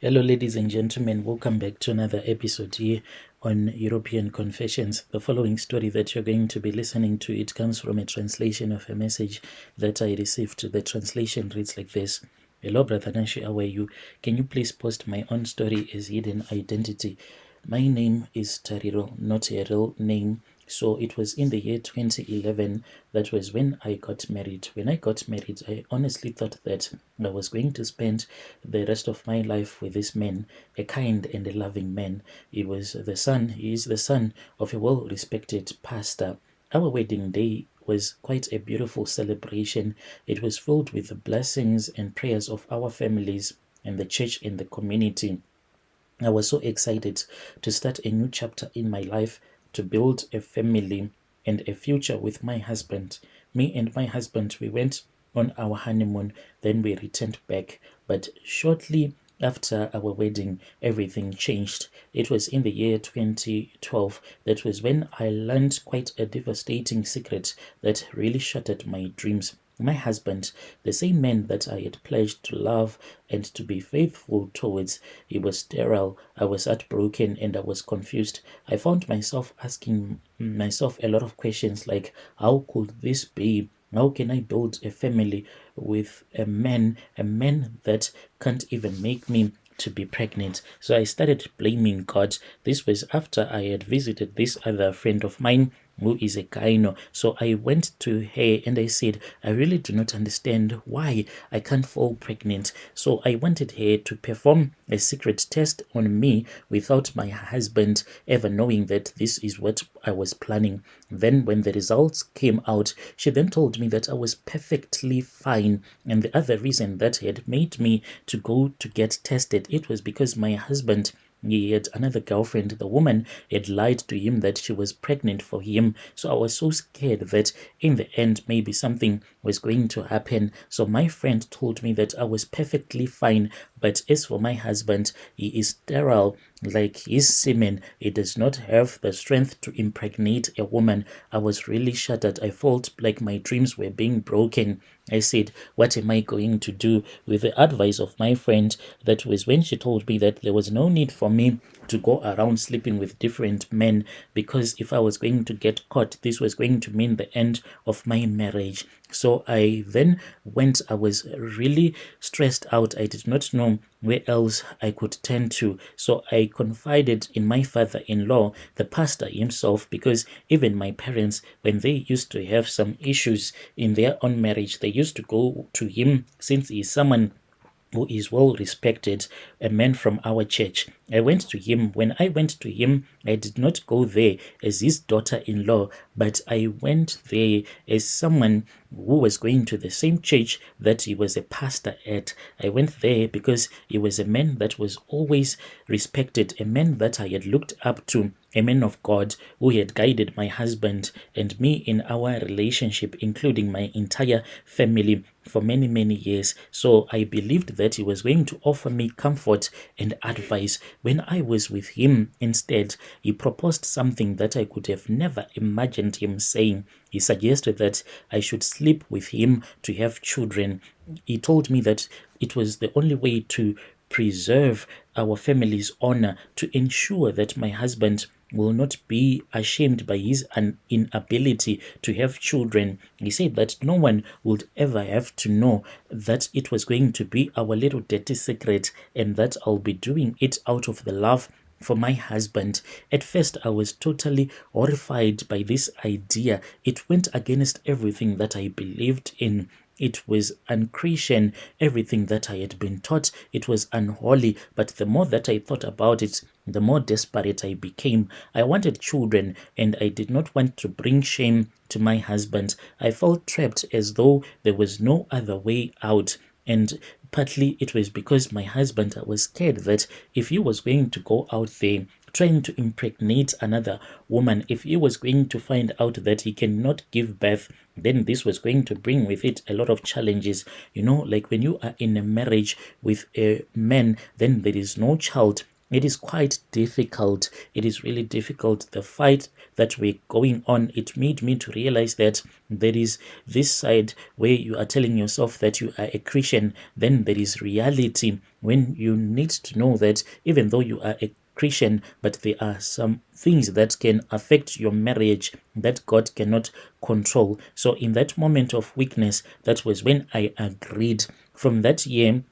Hello, ladies and gentlemen. Welcome back to another episode here on European Confessions. The following story that you're going to be listening to, it comes from a translation of a message that I received. The translation reads like this. Hello, Brother Nashi, how are you? Can you please post my own story as hidden identity? My name is Tariro, not a real name. So it was in the year 2011. That was when I got married. When I got married, I honestly thought that I was going to spend the rest of my life with this man, a kind and a loving man. He is the son of a well-respected pastor. Our wedding day was quite a beautiful celebration. It was filled with the blessings and prayers of our families and the church and the community. I was so excited to start a new chapter in my life, to build a family and a future with my husband. Me and my husband, we went on our honeymoon, then we returned back. But shortly after our wedding, everything changed. It was in the year 2012. That was when I learned quite a devastating secret that really shattered my dreams. My husband, the same man that I had pledged to love and to be faithful towards, he was sterile. I was heartbroken and I was confused. I found myself asking myself a lot of questions like, how could this be? How can I build a family with a man that can't even make me to be pregnant? So I started blaming God. This was after I had visited this other friend of mine who is a gyno. So I went to her and I said, I really do not understand why I can't fall pregnant. So I wanted her to perform a secret test on me without my husband ever knowing that this is what I was planning. Then when the results came out, she then told me that I was perfectly fine. And the other reason that had made me to go to get tested, it was because my husband, he had another girlfriend. The woman had lied to him that she was pregnant for him. So I was so scared that in the end, maybe something was going to happen. So my friend told me that I was perfectly fine. But as for my husband, he is sterile. Like his semen, he does not have the strength to impregnate a woman. I was really shattered. I felt like my dreams were being broken. I said, what am I going to do? With the advice of my friend, that was when she told me that there was no need for me to go around sleeping with different men, because if I was going to get caught, this was going to mean the end of my marriage. So I then went, I was really stressed out. I did not know where else I could turn to. So I confided in my father-in-law, the pastor himself, because even my parents, when they used to have some issues in their own marriage, they used to go to him, since he is someone who is well respected, a man from our church. I went to him. When I went to him, I did not go there as his daughter-in-law, but I went there as someone who was going to the same church that he was a pastor at. I went there because he was a man that was always respected, a man that I had looked up to, a man of God who had guided my husband and me in our relationship, including my entire family, for many, many years. So I believed that he was going to offer me comfort and advice. When I was with him, instead, he proposed something that I could have never imagined him saying. He suggested that I should sleep with him to have children. He told me that it was the only way to preserve our family's honor, to ensure that my husband will not be ashamed by his inability to have children. He said that no one would ever have to know that it was going to be our little dirty secret, and that I'll be doing it out of the love for my husband. At first, I was totally horrified by this idea. It went against everything that I believed in. It was unchristian, everything that I had been taught. It was unholy. But the more that I thought about it, the more desperate I became. I wanted children, and I did not want to bring shame to my husband. I felt trapped, as though there was no other way out. And partly it was because my husband, I was scared that if he was going to go out there trying to impregnate another woman, if he was going to find out that he cannot give birth, then this was going to bring with it a lot of challenges. You know, like when you are in a marriage with a man, then there is no child it is quite difficult. It is really difficult. The fight that we're going on, it made me to realize that there is this side where you are telling yourself that you are a Christian. Then there is reality when you need to know that even though you are a Christian, but there are some things that can affect your marriage that God cannot control. So in that moment of weakness, that was when I agreed. From that year,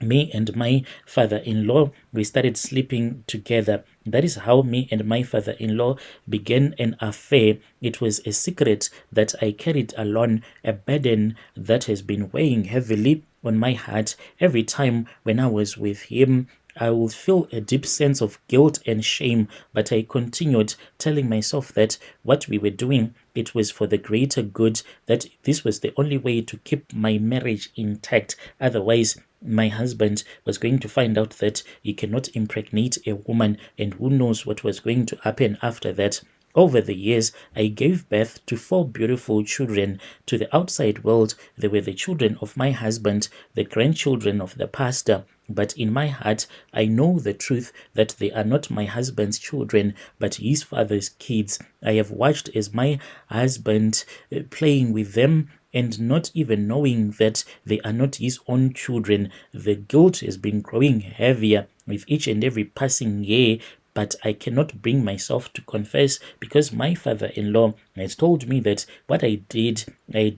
me and my father-in-law, we started sleeping together. That is how me and my father-in-law began an affair. It was a secret that I carried along, a burden that has been weighing heavily on my heart. Every time when I was with him, I would feel a deep sense of guilt and shame, but I continued telling myself that what we were doing, it was for the greater good, that this was the only way to keep my marriage intact. Otherwise, my husband was going to find out that he cannot impregnate a woman, and who knows what was going to happen after that. Over the years, I gave birth to 4 beautiful children. To the outside world, they were the children of my husband, the grandchildren of the pastor. But in my heart, I know the truth that they are not my husband's children, but his father's kids. I have watched as my husband playing with them and not even knowing that they are not his own children. The guilt has been growing heavier with each and every passing year, but I cannot bring myself to confess because my father-in-law has told me that what I did a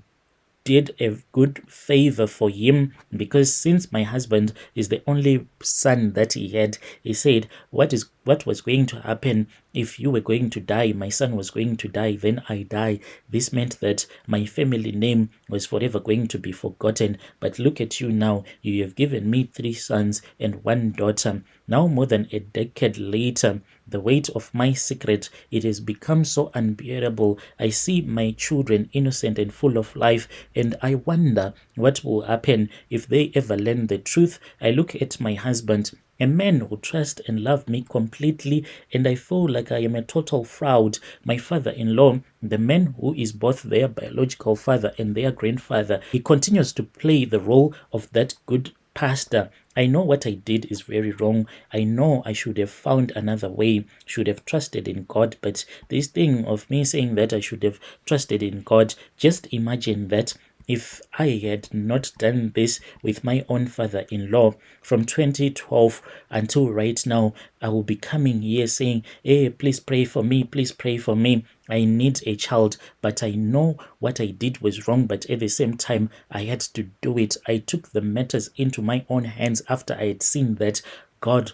good favor for him, because since my husband is the only son that he had, he said what was going to happen if you were going to die, my son was going to die, then I die. This meant that my family name was forever going to be forgotten. But look at you now, you have given me 3 sons and 1 daughter. Now more than a decade later, the weight of my secret, it has become so unbearable. I see my children innocent and full of life, and I wonder what will happen if they ever learn the truth. I look at my husband, a man who trusts and loves me completely, and I feel like I am a total fraud. My father-in-law, the man who is both their biological father and their grandfather, he continues to play the role of that good pastor. I know what I did is very wrong. I know I should have found another way, should have trusted in God. But this thing of me saying that I should have trusted in God, just imagine that if I had not done this with my own father-in-law from 2012 until right now, I will be coming here saying, hey, please pray for me, please pray for me. I need a child, but I know what I did was wrong, but at the same time, I had to do it. I took the matters into my own hands after I had seen that God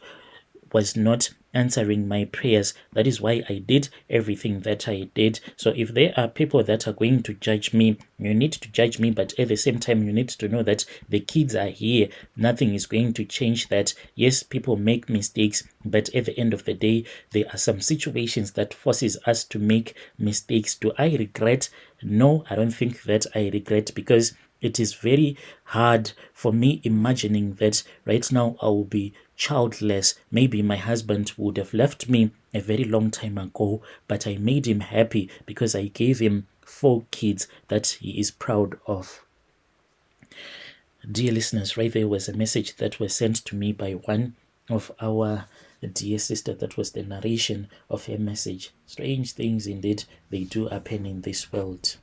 was not answering my prayers. That is why I did everything that I did. So if there are people that are going to judge me, you need to judge me, but at the same time, you need to know that the kids are here. Nothing is going to change that. Yes, people make mistakes, but at the end of the day, there are some situations that forces us to make mistakes. Do I regret? No, I don't think that I regret, because it is very hard for me imagining that right now I will be childless. Maybe my husband would have left me a very long time ago, but I made him happy because I gave him 4 kids that he is proud of. Dear listeners, right there was a message that was sent to me by one of our dear sister. That was the narration of her message. Strange things indeed, they do happen in this world.